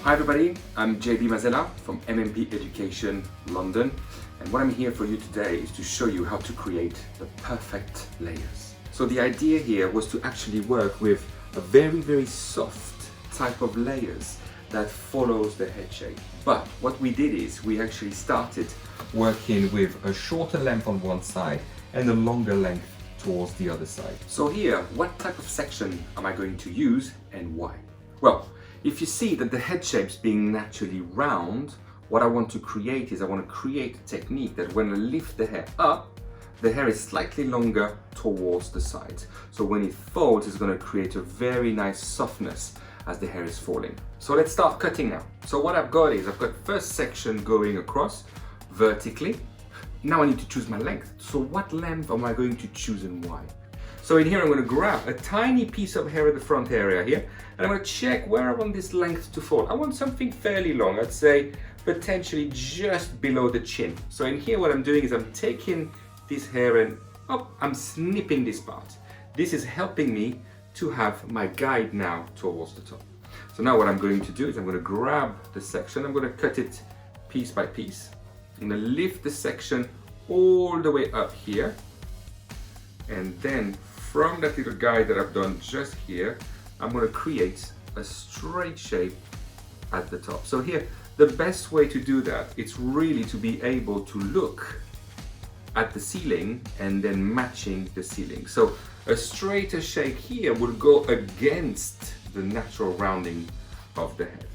Hi everybody, I'm Mazella from MMP Education London, and what I'm here for you today is to show you how to create the perfect layers. So the idea here was to actually work with a very soft type of layers that follows the head shape. But what we did is we actually started working with a shorter length on one side and a longer length towards the other side. So here, what type of section am I going to use and why? Well, if you see that the head shape's being naturally round, what I want to create is I want to create a technique that when I lift the hair up, the hair is slightly longer towards the sides. So when it folds, it's going to create a very nice softness as the hair is falling. So let's start cutting now. So what I've got is I've got first section going across vertically. Now I need to choose my length. So what length am I going to choose and why? So in here I'm going to grab a tiny piece of hair at the front area here, and I'm going to check where I want this length to fall. I want something fairly long, I'd say potentially just below the chin. So in here what I'm doing is I'm taking this hair and I'm snipping this part. This is helping me to have my guide now towards the top. So now what I'm going to do is I'm going to grab the section, I'm going to cut it piece by piece. I'm going to lift the section all the way up here, and then from that little guide that I've done just here, I'm going to create a straight shape at the top. So here, the best way to do that, it's really to be able to look at the ceiling and then matching the ceiling. So a straighter shape here will go against the natural rounding of the head.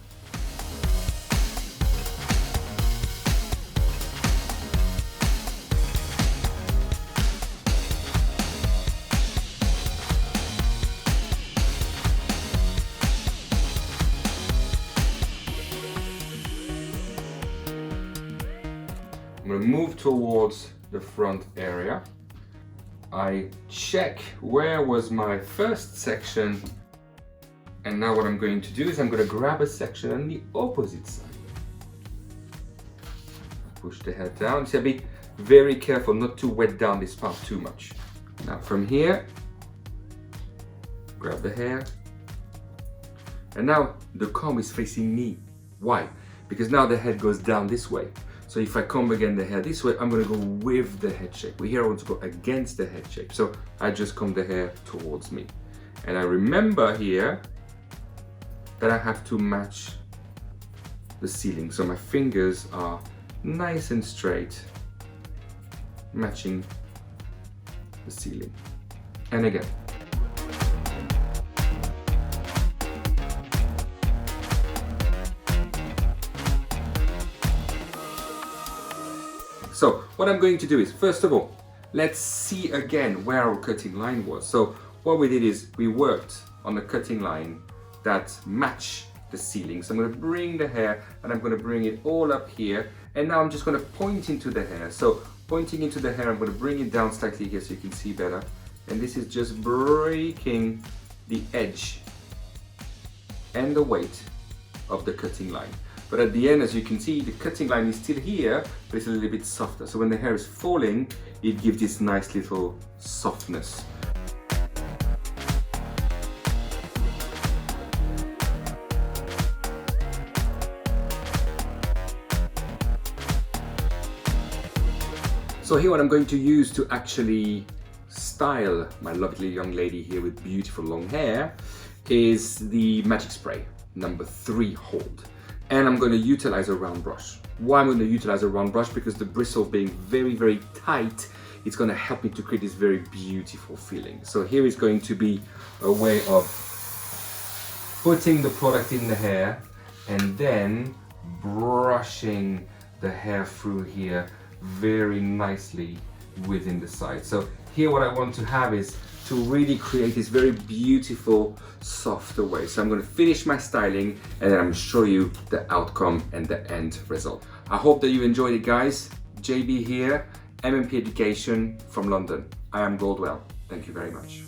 I'm going to move towards the front area. I check where was my first section, and now what I'm going to do is I'm going to grab a section on the opposite side. Push the head down. So be very careful not to wet down this part too much. Now from here, grab the hair, and now the comb is facing me. Why? Because now the head goes down this way. So if I comb again the hair this way, I'm going to go with the head shape. Here I want to go against the head shape. So I just comb the hair towards me. And I remember here that I have to match the ceiling. So my fingers are nice and straight, matching the ceiling. And again. So what I'm going to do is, first of all, let's see again where our cutting line was. So what we did is we worked on the cutting line that matched the ceiling. So I'm going to bring the hair and I'm going to bring it all up here. And now I'm just going to point into the hair. So pointing into the hair, I'm going to bring it down slightly here so you can see better. And this is just breaking the edge and the weight of the cutting line. But at the end, as you can see, the cutting line is still here, but it's a little bit softer. So when the hair is falling, it gives this nice little softness. So here what I'm going to use to actually style my lovely young lady here with beautiful long hair is the Magic Spray number 3 hold. And I'm going to utilize a round brush. Why I'm going to utilize a round brush? Because the bristle being very tight, it's going to help me to create this very beautiful feeling. So here is going to be a way of putting the product in the hair and then brushing the hair through here very nicely within the side. So here what I want to have is to really create this very beautiful, softer way. So I'm going to finish my styling and then I'm going to show you the outcome and the end result. I hope that you enjoyed it, guys. JB here, MMP Education from London. I am Goldwell. Thank you very much.